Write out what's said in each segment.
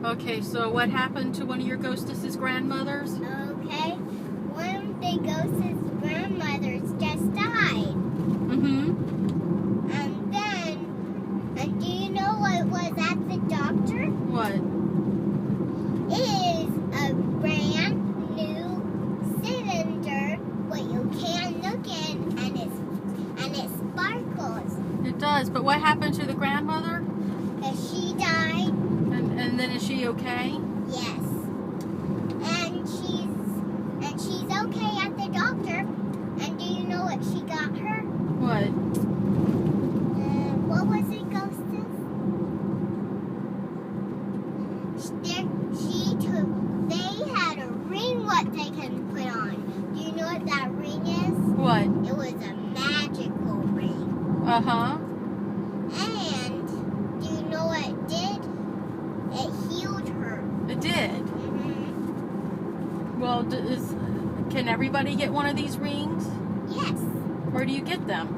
Okay, so what happened to one of your ghostess's grandmothers? Okay, one of the ghost's grandmothers just died. And do you know what was at the doctor? What? It is a brand new cylinder what you can look in, and it sparkles. It does, but what happened to the grandmother? She died. And then is she okay? Yes. And she's okay at the doctor. And do you know what she got her? What? What was it, ghostess? They had a ring what they can put on. Do you know what that ring is? What? It was a magical ring. Uh-huh. And do you know what it did? It healed her. It did? Mm-hmm. Well, can everybody get one of these rings? Yes. Where do you get them?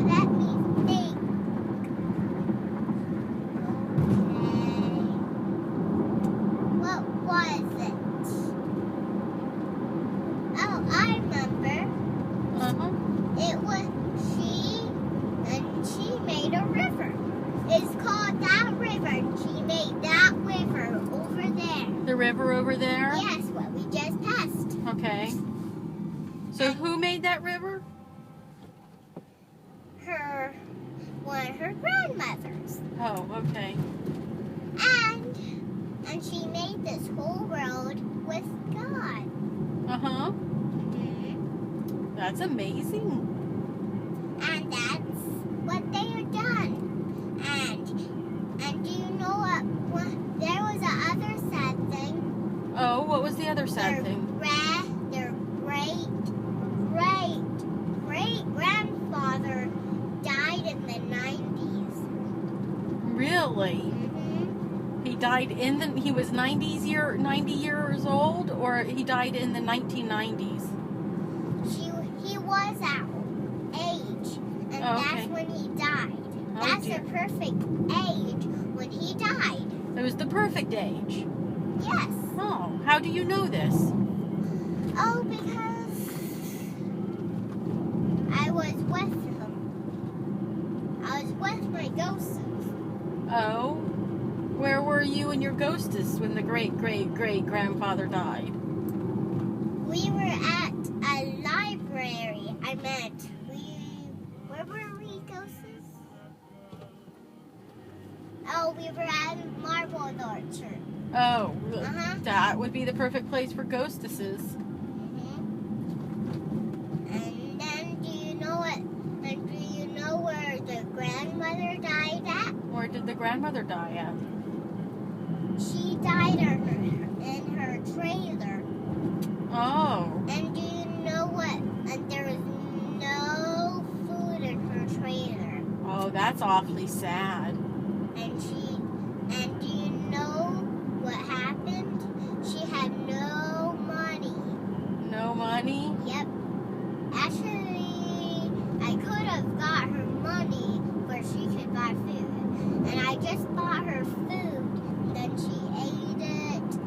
Let me think. Okay. What was it? Oh, I remember. Uh-huh. It was she made a river. It's called that river. And she made that river over there. The river over there? Yes, what we just passed. Okay. So who made that river? One of her grandmothers. Oh, okay. And she made this whole world with God. Uh-huh. Mm-hmm. That's amazing. And that's what they have done. And do you know what? There was another sad thing. Oh, what was the other sad thing? Their great grandfather died in the 90s. Really? Mm-hmm. He died he was 90 years old, or he died in the 1990s? He was our age, and that's when he died. That's the perfect age when he died. It was the perfect age? Yes. Oh, how do you know this? Oh, because I was with him. I was with my ghosts. Oh? Where were you and your ghostess when the great-great-great-grandfather died? We were at a library. I meant, where were we, ghostess? Oh, we were at Marble Orchard. Oh, Uh-huh. That would be the perfect place for ghostesses. And then do you know where the grandmother died at? Where did the grandmother die at? She died in her trailer. Oh. And do you know what? And there was no food in her trailer. Oh, that's awfully sad. And do you know what happened? She had no money. No money? Yep. Actually, I could have got her money where she could buy food. And I just bought her food. And then she ate it.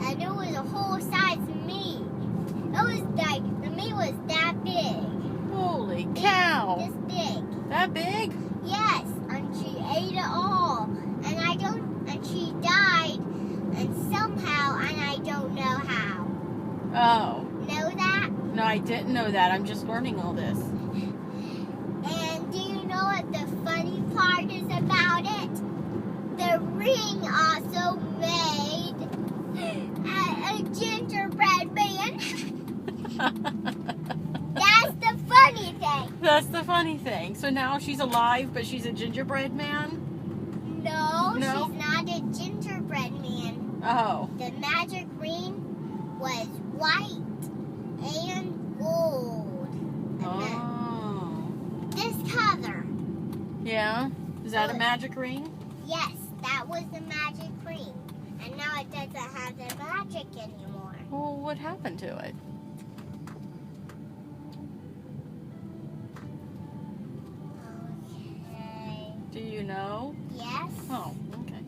And it was a whole size meat. The meat was that big. Holy cow. This big. That big? Yes. And she ate it all. And she died. And somehow, and I don't know how. Oh. Know that? No, I didn't know that. I'm just learning all this. And do you know what the funny part is about it? The ring also made a gingerbread man. That's the funny thing. That's the funny thing. So now she's alive, but she's a gingerbread man? No, she's not a gingerbread man. Oh. The magic ring was white and gold. Oh. This color. Yeah? Is that a magic ring? Yes, that was the magic ring. And now it doesn't have the magic anymore. Well, what happened to it? Okay. Oh, okay.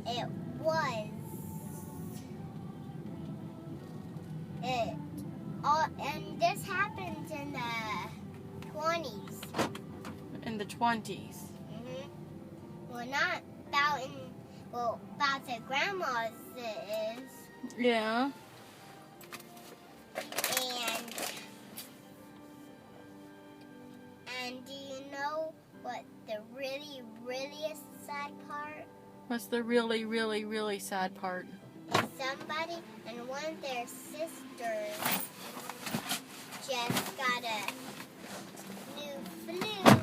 It was. And this happened in the 20s. In the 20s. Well, not about about the grandma's it is. Yeah. And do you know what the really, really sad part? What's the really, really, really sad part? Is somebody and one of their sisters just got a new flute,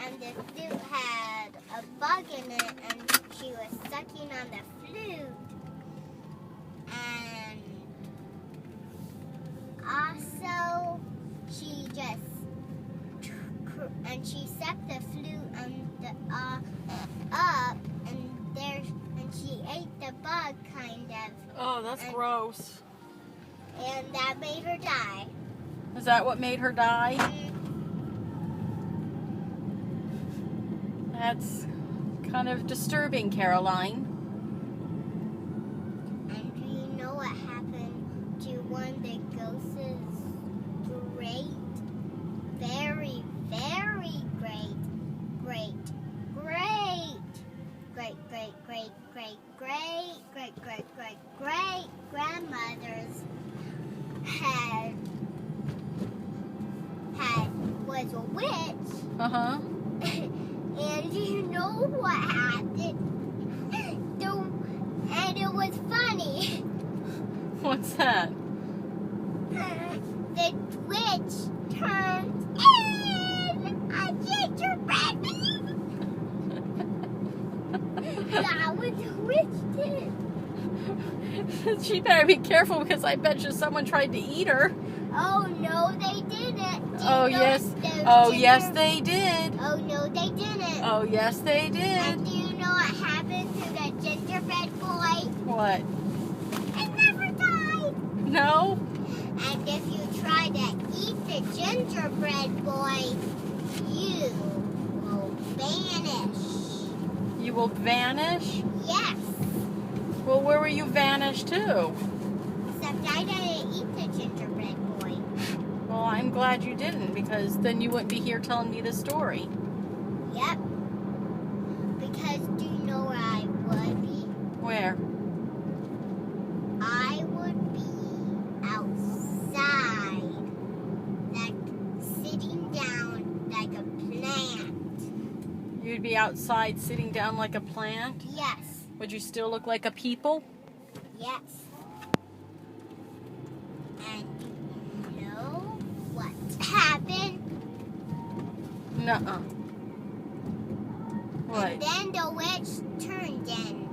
and the flute had a bug in it, and she was sucking on the flute, and also she sucked the flute up, and she ate the bug kind of. Oh, that's gross. And that made her die. Is that what made her die? That's kind of disturbing, Caroline. And do you know what happened to one of the ghosts' great, very, very great, great, great, great, great, great, great, great, great, great, great, great grandmothers was a witch. Uh-huh. And you know what happened? And it was funny. What's that? The witch turned in a gingerbread man. That was the witch did. She better be careful because I bet you someone tried to eat her. Oh no, they didn't. Oh yes. Oh yes, they did. Oh no, they didn't. Oh yes, they did. And do you know what happened to the gingerbread boy? What? It never died. No? And if you try to eat the gingerbread boy, you will vanish. You will vanish? Yes. Well, where will you vanish to? Except I didn't eat the gingerbread boy. Well, I'm glad you didn't, because then you wouldn't be here telling me the story. Yep. Because do you know where I would be? Where? I would be outside, like sitting down like a plant. You'd be outside sitting down like a plant? Yes. Would you still look like a people? Yes. And you know what happened? Nuh-uh. What? And then the witch turned in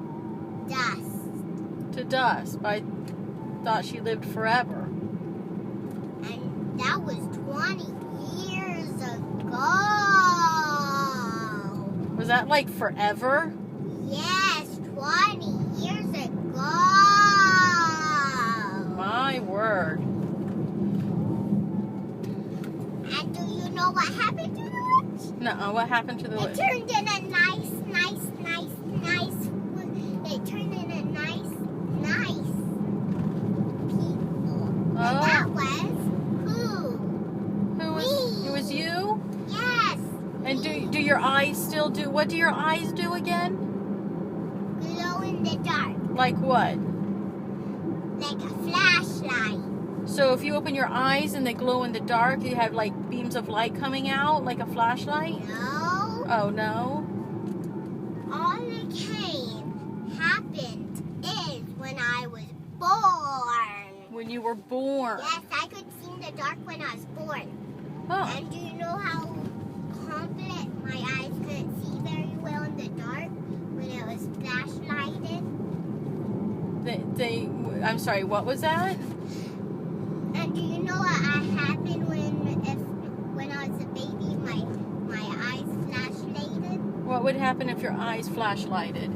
dust. To dust. But I thought she lived forever. And that was 20 years ago. Was that like forever? Yes, 20 years ago. My word. And do you know what happened to the witch? Nuh-uh. What happened to the It witch? turned in a nice. It turned in a nice people. Oh. And that was who? Who was? Me. It was you? Yes. And do your eyes still do? What do your eyes do again? Glow in the dark, Like what? like a flashlight. So if you open your eyes and they glow in the dark, you have like beams of light coming out, like a flashlight? No. Oh no. All that happened is when I was born. When you were born. Yes, I could see in the dark when I was born. Oh. And do you know how confident my eyes couldn't see very well in the dark when it was flashlighted? I'm sorry, what was that? And do you know what happened when I was a baby, my eyes flashlighted? What would happen if your eyes flashlighted?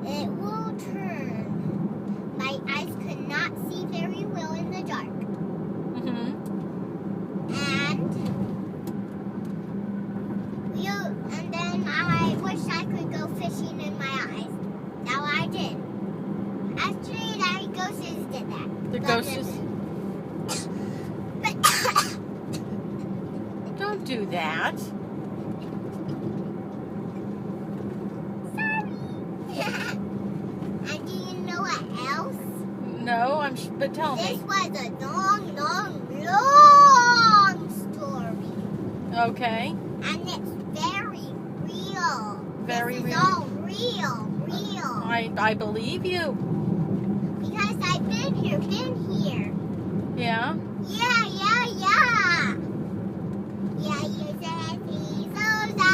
It will turn. My eyes could not see very well in the dark. Mm-hmm. And do that. Sorry. And do you know what else? No, but tell This me. was a long, long, long story. Okay. And it's very real. Very this real. is all real. I believe you. Because I've been here. Yeah. Yeah. Yeah, you said he's Oza.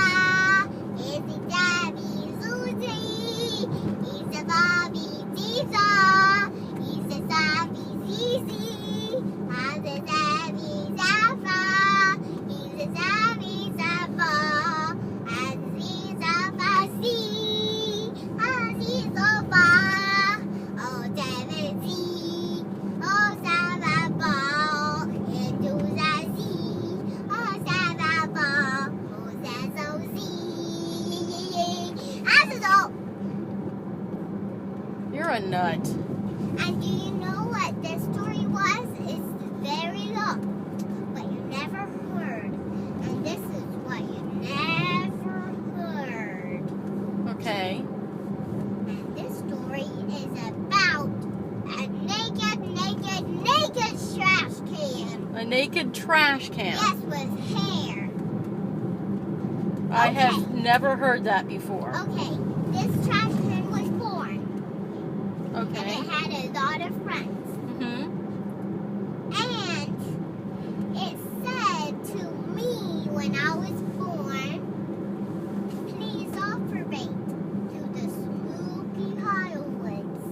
He's a Daddy Susie. He's a Bobby Ziza. He's a Savvy Zizi. Has a Savvy Zappa. He's a Savvy Zappa. And he's a Fussy. And he's a Ba. Oh, Seventy. Oh, Savaba. Into the sea. Oh, Savaba. Oh, Sassy. That's all. You're a nut. And do you know what this story was? It's very long, but you never heard. And this is what you never heard. Okay. And this story is about a naked trash can. A naked trash can. Yes, with hair. I Okay. have never heard that before. Okay, this trash can was born. And Okay. it had a lot of friends. Mm-hmm. And it said to me when I was born, please operate to the Smoky Hollow Woods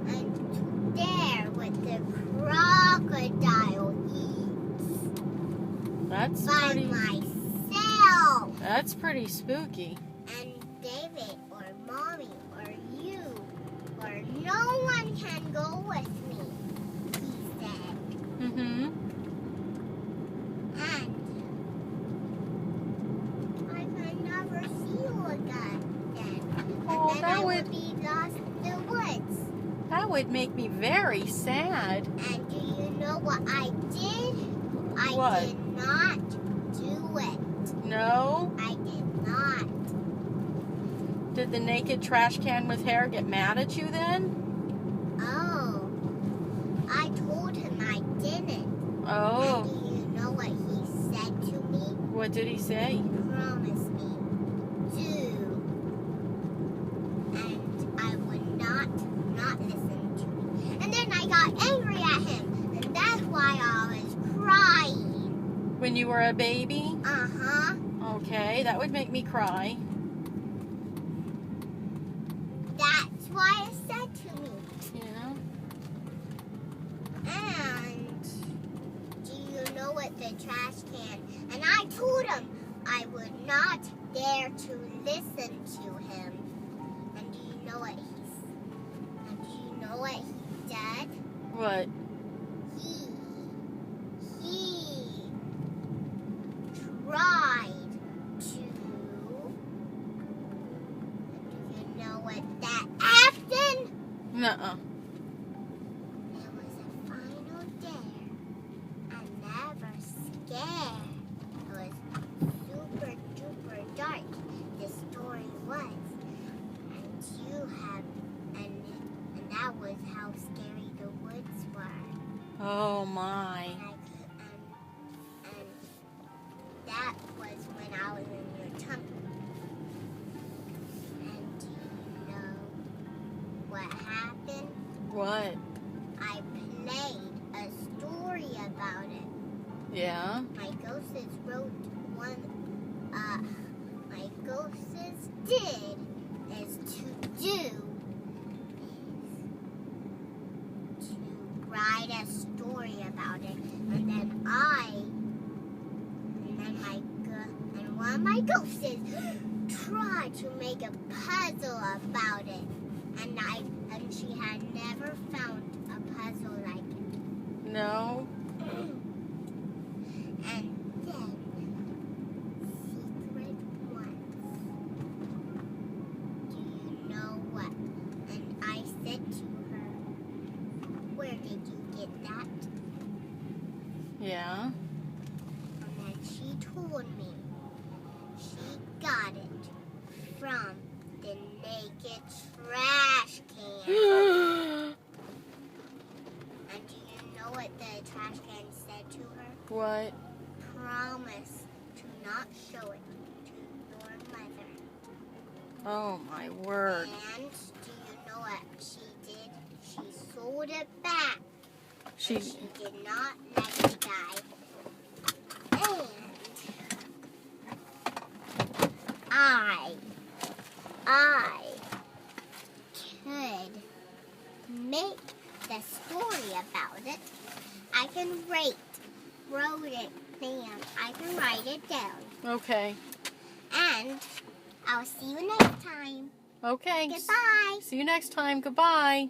and to there with the crocodile eats That's by myself. That's pretty spooky. And David or Mommy or you or no one can go with me, he said. Mm-hmm. And I can never see you again then. And Oh, then that I would- would be lost in the woods. That would make me very sad. And do you know what I did? I What? did not do it. No? I did not. Did the naked trash can with hair get mad at you then? Oh. I told him I didn't. Oh. And do you know what he said to me? What did he say? Promise me. Do. And I would not listen to me. And then I got angry at him. And that's why I was crying. When you were a baby? Uh-huh. Okay, that would make me cry. That's why it said to me. Yeah. And do you know what the trash can? And I told him I would not dare to listen to him. And do you know what he did? What? He tried to. Do you know what that happened? Nuh-uh. It was a final dare. I'm never scared. It was super duper dark. The story was, and that was how scary the woods were. Oh my. And that was when I was in your tummy. And do you know what happened? What? I played a story about it. Yeah? My ghosts wrote one. My ghosts did is to write a story about it, and then one of my ghosts tried to make a puzzle about it, and she had never found a puzzle like it. No? And then, secret ones. Do you know what? And I said to her, where did you get that? Yeah? And then she told told me she got it from the naked trash can. And do you know what the trash can said to her? What? Promise to not show it to your mother. Oh, my word. And do you know what she did? She sold it back. She Did not let it die. And I could make the story about it. I can write it down. Okay. And I'll see you next time. Okay. Goodbye. See you next time. Goodbye.